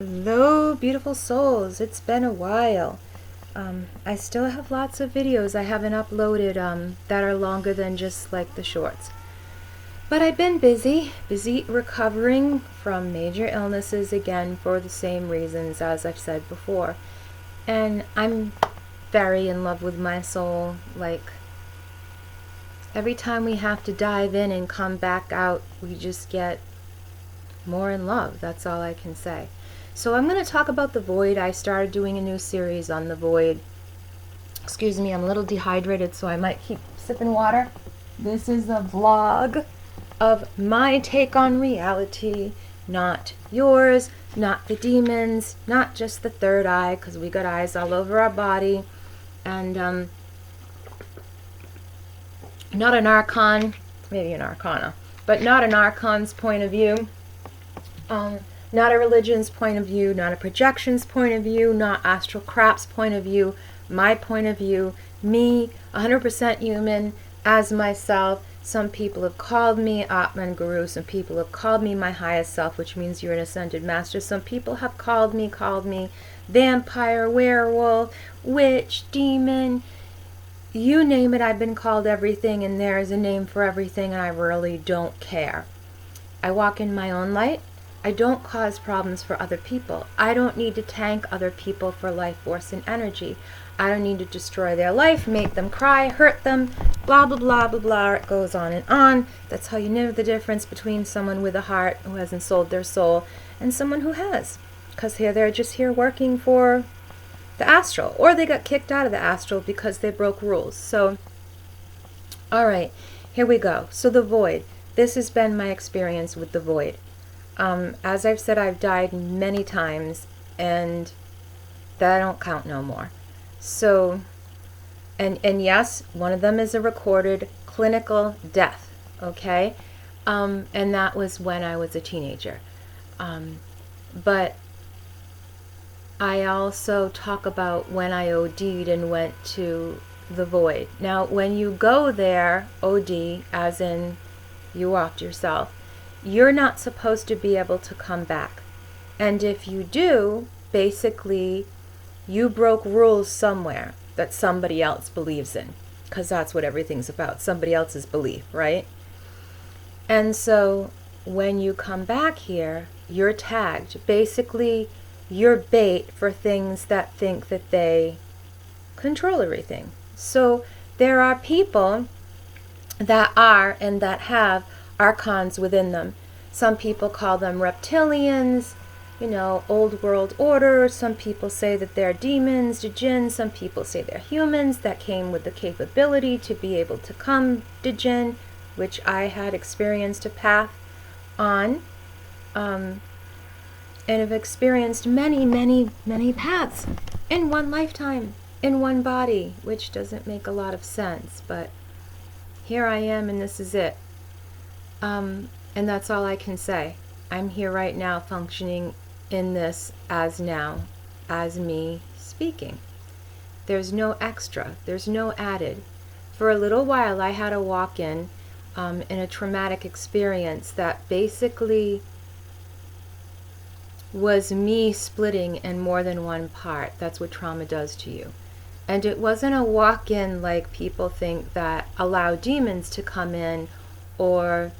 Hello, beautiful souls. It's been a while. I still have lots of videos I haven't uploaded that are longer than just like the shorts. But I've been busy recovering from major illnesses again for the same reasons as I've said before. And I'm very in love with my soul. Like, every time we have to dive in and come back out, we just get more in love. That's all I can say. So I'm going to talk about the void. I started doing a new series on the void. Excuse me, I'm a little dehydrated, so I might keep sipping water. This is a vlog of my take on reality, not yours, not the demons, not just the third eye, because we got eyes all over our body, and not an archon, maybe an arcana, but not an archon's point of view. Not a religion's point of view, not a projection's point of view, not astral crap's point of view, my point of view, me, 100% human, as myself. Some people have called me Atman Guru, some people have called me my highest self, which means you're an ascended master. Some people have called me vampire, werewolf, witch, demon, you name it. I've been called everything, and there is a name for everything, and I really don't care. I walk in my own light. I don't cause problems for other people. I don't need to tank other people for life force and energy. I don't need to destroy their life, make them cry, hurt them, blah, blah, blah, blah, blah. It goes on and on. That's how you know the difference between someone with a heart who hasn't sold their soul and someone who has. Because here they're just here working for the astral. Or they got kicked out of the astral because they broke rules. So, all right, here we go. So the void. This has been my experience with the void. As I've said, I've died many times, and that I don't count no more. So, and yes, one of them is a recorded clinical death, okay? And that was when I was a teenager. But I also talk about when I OD'd and went to the void. Now, when you go there, OD, as in you offed yourself, you're not supposed to be able to come back. And if you do, basically, you broke rules somewhere that somebody else believes in. Because that's what everything's about, somebody else's belief, right? And so, when you come back here, you're tagged. Basically, you're bait for things that think that they control everything. So, there are people that are and that have archons within them. Some people call them reptilians, old world order. Some people say that they're demons, jinn. Some people say they're humans that came with the capability to be able to come to jinn, which I had experienced a path on, and have experienced many, many, many paths in one lifetime, in one body, which doesn't make a lot of sense, but here I am, and this is it. And that's all I can say. I'm here right now functioning in this as now, as me speaking. There's no extra. There's no added. For a little while, I had a walk-in in a traumatic experience that basically was me splitting in more than one part. That's what trauma does to you. And it wasn't a walk-in like people think that allow demons to come in or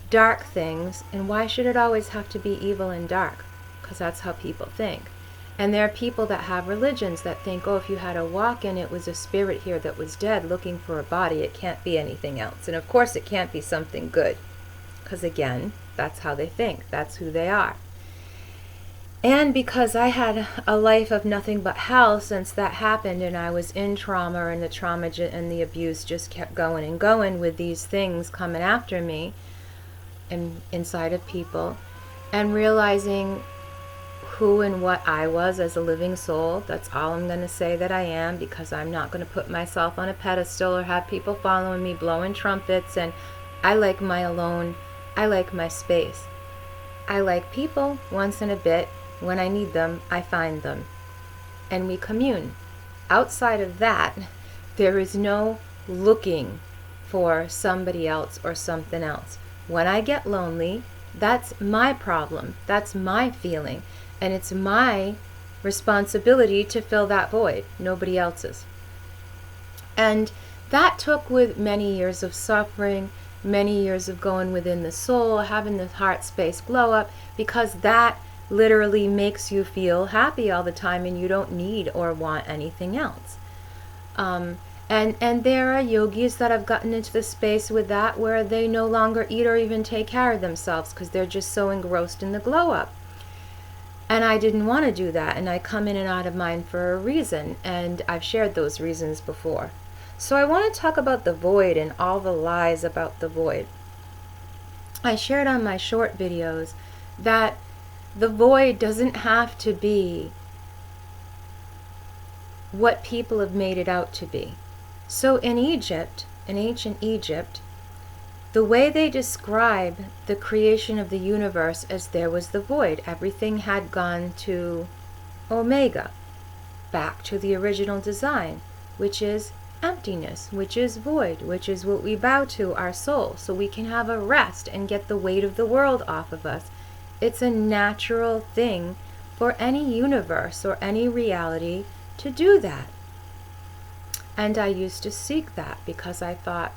dark things. And why should it always have to be evil and dark? Because that's how people think. And there are people that have religions that think, oh, if you had a walk-in, it was a spirit here that was dead looking for a body. It can't be anything else. And of course it can't be something good. Because again, that's how they think. That's who they are. And because I had a life of nothing but hell since that happened, and I was in trauma, and the trauma and the abuse just kept going and going with these things coming after me and inside of people, and realizing who and what I was as a living soul. That's all I'm going to say that I am, because I'm not going to put myself on a pedestal or have people following me blowing trumpets. And I like my alone. I like my space. I like people once in a bit. When I need them, I find them. And we commune. Outside of that, there is no looking for somebody else or something else. When I get lonely, that's my problem. That's my feeling. And it's my responsibility to fill that void, nobody else's. And that took with many years of suffering, many years of going within the soul, having the heart space glow up, because that literally makes you feel happy all the time and you don't need or want anything else. And there are yogis that have gotten into the space with that where they no longer eat or even take care of themselves because they're just so engrossed in the glow up. And I didn't want to do that, and I come in and out of mine for a reason, and I've shared those reasons before. So I want to talk about the void and all the lies about the void. I shared on my short videos that the void doesn't have to be what people have made it out to be. So in Egypt, in ancient Egypt, the way they describe the creation of the universe as there was the void. Everything had gone to Omega, back to the original design, which is emptiness, which is void, which is what we bow to, our soul, so we can have a rest and get the weight of the world off of us. It's a natural thing for any universe or any reality to do that. And I used to seek that because I thought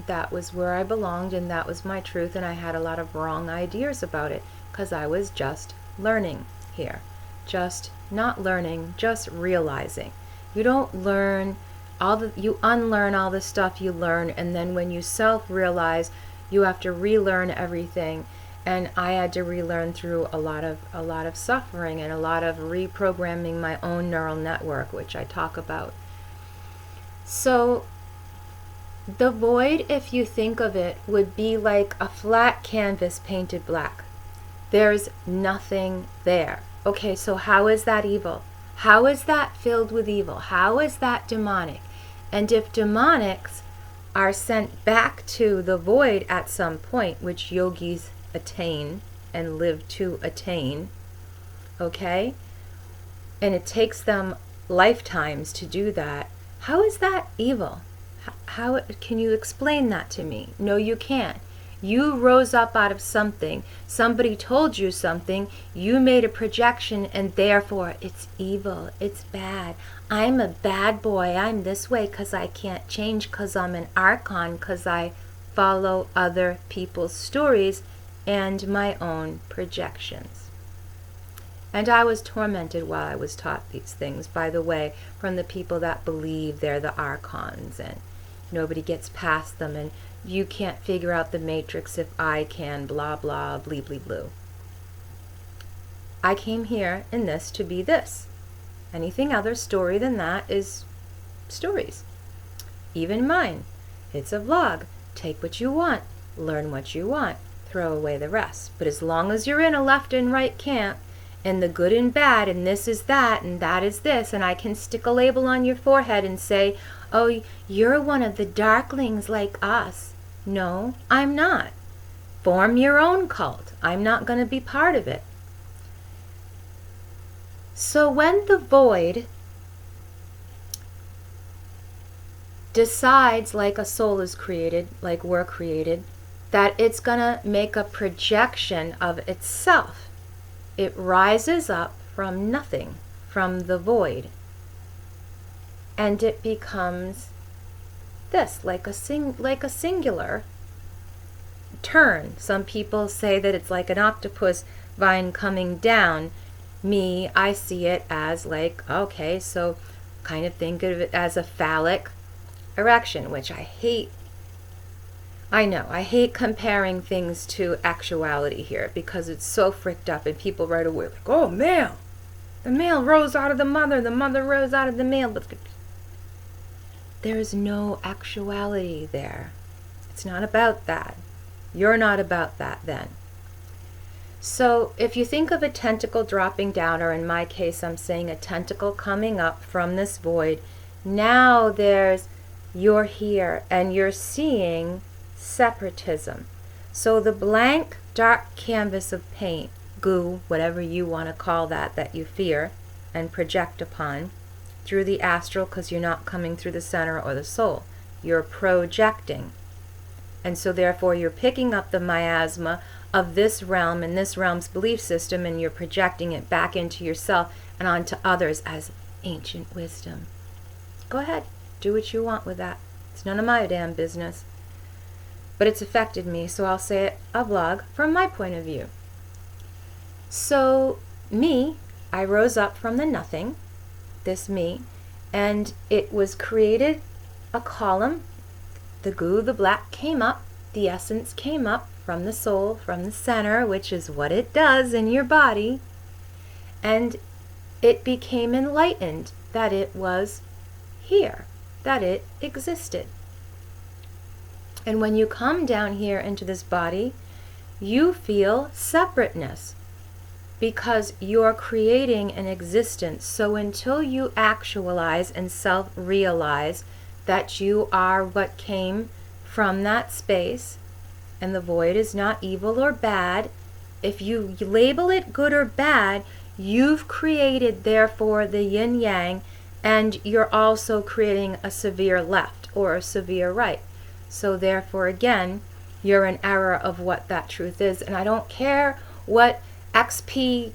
that was where I belonged and that was my truth, and I had a lot of wrong ideas about it because I was just learning here. Just not learning, just realizing. You don't learn you unlearn all the stuff you learn, and then when you self-realize, you have to relearn everything. And I had to relearn through a lot of suffering and a lot of reprogramming my own neural network, which I talk about. So the void, if you think of it, would be like a flat canvas painted black. There's nothing there. Okay, so how is that evil? How is that filled with evil? How is that demonic? And if demonics are sent back to the void at some point, which yogis attain and live to attain, okay, and it takes them lifetimes to do that, how is that evil? How can you explain that to me? No, you can't. You rose up out of something. Somebody told you something. You made a projection, and therefore it's evil. It's bad. I'm a bad boy. I'm this way because I can't change, because I'm an archon, because I follow other people's stories and my own projections. And I was tormented while I was taught these things, by the way, from the people that believe they're the archons and nobody gets past them, and you can't figure out the matrix if I can, blah, blah, blee, blee, blue. I came here in this to be this. Anything other story than that is stories. Even mine. It's a vlog. Take what you want. Learn what you want. Throw away the rest. But as long as you're in a left and right camp, and the good and bad, and this is that, and that is this, and I can stick a label on your forehead and say, oh, you're one of the darklings like us. No, I'm not. Form your own cult. I'm not going to be part of it. So when the void decides, like a soul is created, like we're created, that it's going to make a projection of itself, it rises up from nothing, from the void, and it becomes this, like a singular turn. Some people say that it's like an octopus vine coming down. Me, I see it as like, okay, so kind of think of it as a phallic erection, which I hate. I know, I hate comparing things to actuality here because it's so fricked up and people right away like, oh, male. The male rose out of the mother rose out of the male. But there is no actuality there. It's not about that. You're not about that then. So if you think of a tentacle dropping down, or in my case I'm saying a tentacle coming up from this void, now you're here and you're seeing separatism. So the blank dark canvas of paint, goo, whatever you want to call that you fear and project upon through the astral, because you're not coming through the center or the soul, you're projecting. And so therefore you're picking up the miasma of this realm and this realm's belief system, and you're projecting it back into yourself and onto others as ancient wisdom. Go ahead, do what you want with that. It's none of my damn business. But it's affected me, so I'll say a vlog from my point of view. So me, I rose up from the nothing, this me, and it was created a column. The goo, the black came up, the essence came up from the soul, from the center, which is what it does in your body, and it became enlightened that it was here, that it existed. And when you come down here into this body, you feel separateness because you're creating an existence. So until you actualize and self-realize that you are what came from that space, and the void is not evil or bad, if you label it good or bad, you've created, therefore, the yin-yang, and you're also creating a severe left or a severe right. So therefore, again, you're in error of what that truth is. And I don't care what XPQNLOP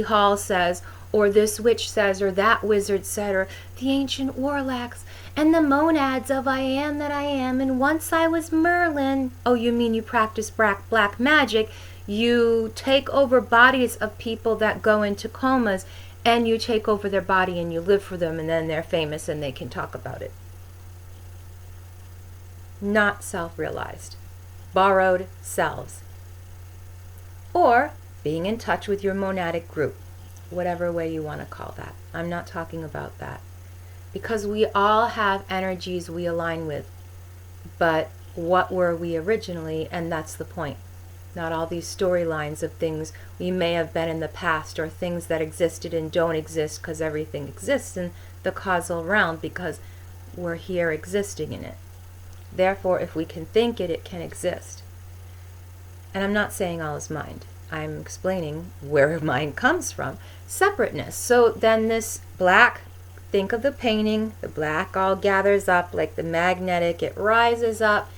Hall says, or this witch says, or that wizard said, or the ancient warlocks, and the monads of I am that I am, and once I was Merlin. Oh, you mean you practice black magic? You take over bodies of people that go into comas, and you take over their body and you live for them, and then they're famous and they can talk about it. Not self-realized. Borrowed selves. Or being in touch with your monadic group, whatever way you want to call that. I'm not talking about that. Because we all have energies we align with. But what were we originally? And that's the point. Not all these storylines of things we may have been in the past, or things that existed and don't exist because everything exists in the causal realm because we're here existing in it. Therefore, if we can think it, it can exist. And I'm not saying all is mind. I'm explaining where mind comes from. Separateness. So then this black, think of the painting, the black all gathers up like the magnetic, it rises up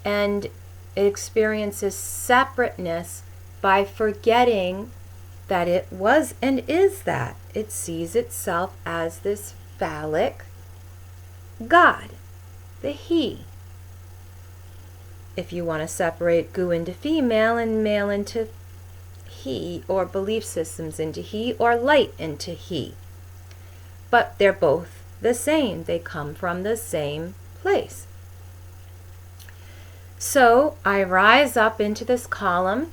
and it experiences separateness by forgetting that it was and is that. It sees itself as this phallic God, the he. If you want to separate goo into female and male into he, or belief systems into he, or light into he. But they're both the same. They come from the same place. So I rise up into this column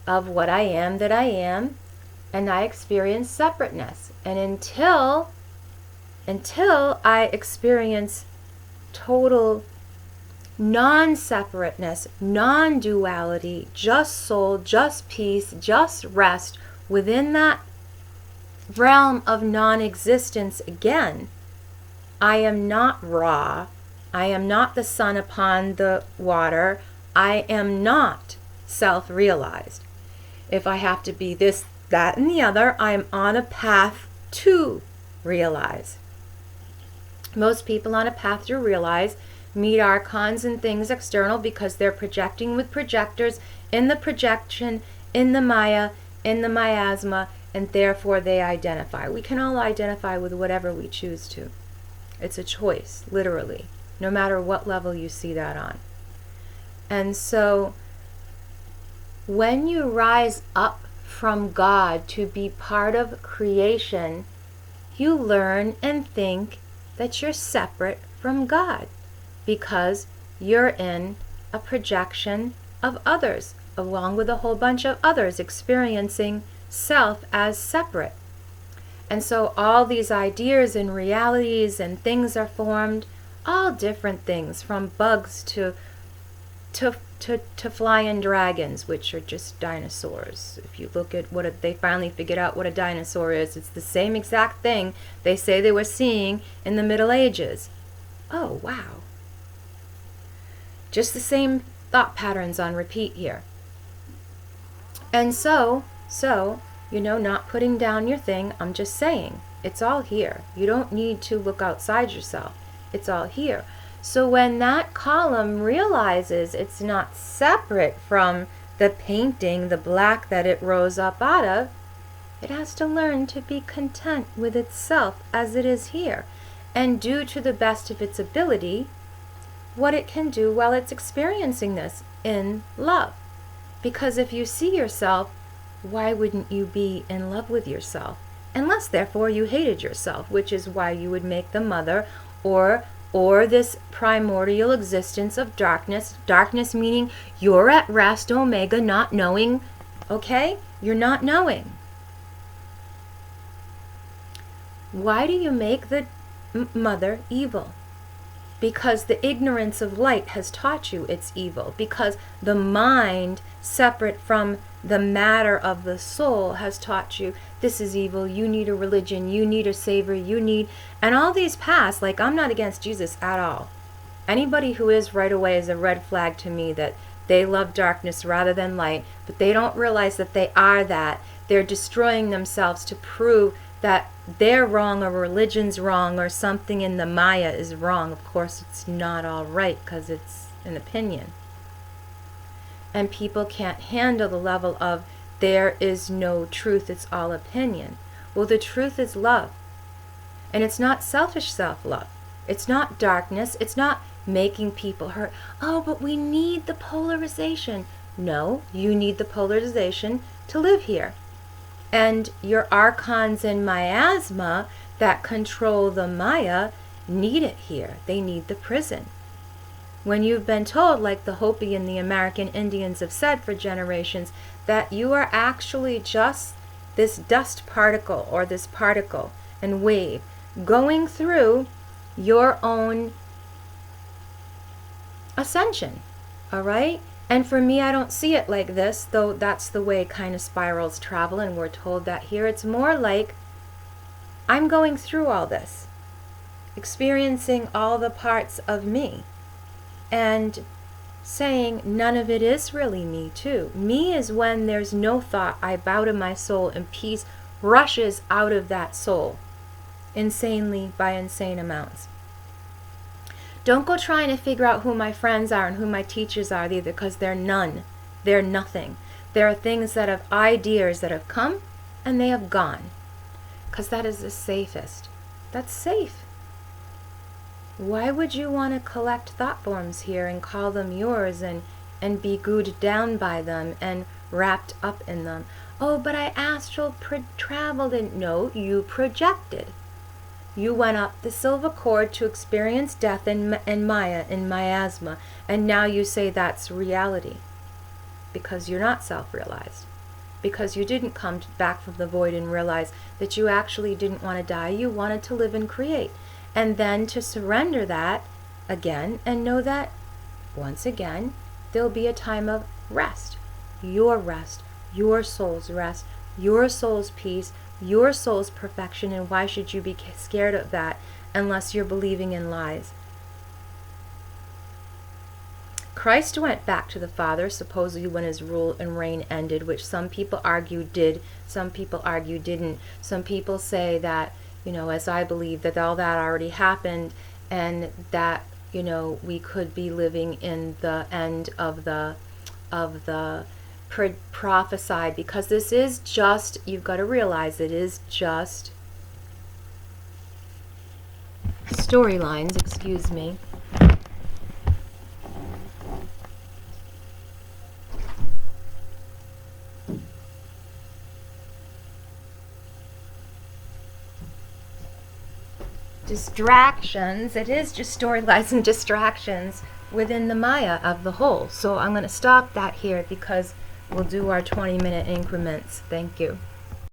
of what I am that I am, and I experience separateness. And until I experience total non-separateness, non-duality, just soul, just peace, just rest within that realm of non-existence again, I am not raw. I am not the sun upon the water. I am not self-realized. If I have to be this, that, and the other, I am on a path to realize. Most people on a path to realize meet archons and things external because they're projecting with projectors in the projection, in the Maya, in the miasma, and therefore they identify. We can all identify with whatever we choose to. It's a choice, literally, no matter what level you see that on. And so when you rise up from God to be part of creation, you learn and think that you're separate from God, because you're in a projection of others, along with a whole bunch of others experiencing self as separate. And so all these ideas and realities and things are formed, all different things, from bugs to flying dragons, which are just dinosaurs. If you look at what they finally figured out what a dinosaur is, it's the same exact thing they say they were seeing in the Middle Ages. Oh, wow. Just the same thought patterns on repeat here. And so, not putting down your thing, I'm just saying, it's all here. You don't need to look outside yourself. It's all here. So when that column realizes it's not separate from the painting, the black that it rose up out of, it has to learn to be content with itself as it is here and do to the best of its ability what it can do while it's experiencing this in love. Because if you see yourself, why wouldn't you be in love with yourself? Unless, therefore, you hated yourself, which is why you would make the mother or this primordial existence of darkness. Darkness meaning you're at rest, omega, not knowing, okay? You're not knowing. Why do you make the mother evil? Because the ignorance of light has taught you it's evil. Because the mind, separate from the matter of the soul, has taught you this is evil, you need a religion, you need a savior, you need... And all these past, like, I'm not against Jesus at all. Anybody who is, right away, is a red flag to me, that they love darkness rather than light, but they don't realize that they are that. They're destroying themselves to prove that they're wrong, or religion's wrong, or something in the Maya is wrong. Of course, it's not all right because it's an opinion. And people can't handle the level of there is no truth, it's all opinion. Well, the truth is love. And it's not selfish self-love. It's not darkness. It's not making people hurt. Oh, but we need the polarization. No, you need the polarization to live here. And your archons and miasma that control the Maya need it here. They need the prison. When you've been told, like the Hopi and the American Indians have said for generations, that you are actually just this dust particle or this particle and wave going through your own ascension, all right? And for me, I don't see it like this, though that's the way kind of spirals travel, and we're told that here. It's more like I'm going through all this, experiencing all the parts of me, and saying none of it is really me too. Me is when there's no thought. I bow to my soul and peace rushes out of that soul insanely by insane amounts. Don't go trying to figure out who my friends are and who my teachers are either, because they're none. They're nothing. There are things that have ideas that have come and they have gone, because that is the safest. That's safe. Why would you want to collect thought forms here and call them yours and be gooed down by them and wrapped up in them? Oh, but I astral traveled, and no, you projected. You went up the silver cord to experience death in Maya, in miasma, and now you say that's reality. Because you're not self-realized. Because you didn't come back from the void and realize that you actually didn't want to die, you wanted to live and create. And then to surrender that again and know that, once again, there'll be a time of rest. Your soul's rest, your soul's peace, your soul's perfection. And why should you be scared of that unless you're believing in lies? Christ went back to the Father, supposedly when his rule and reign ended, which some people argue did, some people argue didn't. Some people say that, as I believe, that all that already happened, and that, we could be living in the end of the prophesied, because this is just, you've got to realize it is just storylines, excuse me. Distractions. It is just storylines and distractions within the Maya of the whole. So I'm going to stop that here because we'll do our 20-minute increments. Thank you.